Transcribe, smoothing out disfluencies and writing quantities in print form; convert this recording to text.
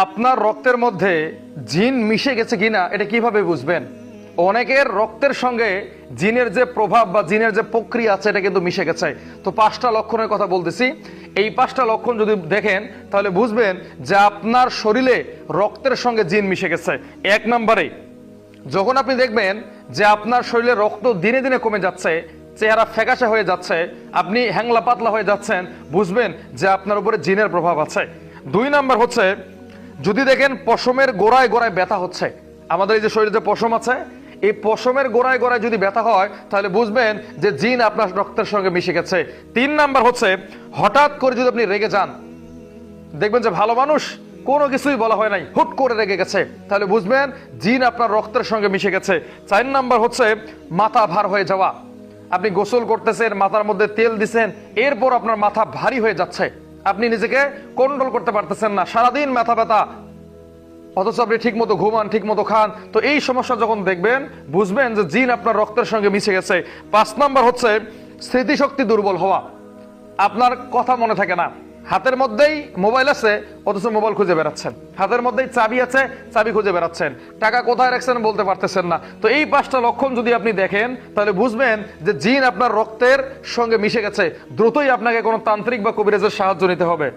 আপনার রক্তের মধ্যে জিন মিশে গেছে কিনা এটা কিভাবে বুঝবেন? অনেকের রক্তের সঙ্গে জিনের যে প্রভাব বা জিনের যে প্রক্রিয়া আছে এটা কিন্তু মিশে গেছে। তো 5টা লক্ষণের কথা বলতেছি। এই 5টা লক্ষণ যদি দেখেন তাহলে বুঝবেন যে আপনার শরীরে রক্তের সঙ্গে জিন মিশে গেছে। 1 নম্বরে, যখন আপনি দেখবেন যে আপনার শরীরে রক্ত দিনে দিনে কমে যাচ্ছে, চেহারা ফ্যাকাশে হয়ে যাচ্ছে, আপনি হ্যাংলা পাতলা হয়ে যাচ্ছেন, বুঝবেন যে আপনার উপরে জিনের প্রভাব আছে। 2 নাম্বার হচ্ছে, যদি দেখেন পশমের গোড়ায় গোড়ায় ব্যথা হচ্ছে, আমাদের এই যে শরীরে যে পশম আছে এই পশমের গোড়ায় গোড়ায় যদি ব্যথা হয় তাহলে বুঝবেন যে জিন আপনার রক্তের সঙ্গে মিশে গেছে। 3 নাম্বার হচ্ছে, হঠাৎ করে যদি আপনি রেগে যান, দেখবেন যে ভালো মানুষ, কোনো কিছুই বলা হয় নাই, হুট করে রেগে গেছে, তাহলে বুঝবেন জিন আপনার রক্তের সঙ্গে মিশে গেছে। 4 নাম্বার হচ্ছে, মাথা ভার হয়ে যাওয়া, আপনি গোসল করতেছেন, মাথার মধ্যে তেল দিছেন, এরপর আপনার মাথা ভারী হয়ে যাচ্ছে, আপনি নিজেকে কন্ট্রোল করতে পারতেছেন না, সারাদিন মাথা ব্যথা, অথচ আপনি ঠিক মতো ঘুমান, ঠিক মতো খান। তো এই সমস্যা যখন দেখবেন বুঝবেন যে জিন আপনার রক্তের সঙ্গে মিশে গেছে। 5 নাম্বার হচ্ছে, স্মৃতিশক্তি দুর্বল হওয়া, আপনার কথা মনে থাকে না, হাতের মধ্যেই মোবাইল আছে অথচ মোবাইল খুঁজে বেড়াচ্ছেন, হাতের মধ্যেই চাবি আছে, চাবি খুঁজে বেড়াচ্ছেন, টাকা কোথায় রাখছেন বলতে পারতেছেন না। তো এই 5টা লক্ষণ যদি আপনি দেখেন তাহলে বুঝবেন যে জিন আপনার রক্তের সঙ্গে মিশে গেছে। দ্রুতই আপনাকে কোনো তান্ত্রিক বা কবিরাজের সাহায্য নিতে হবে।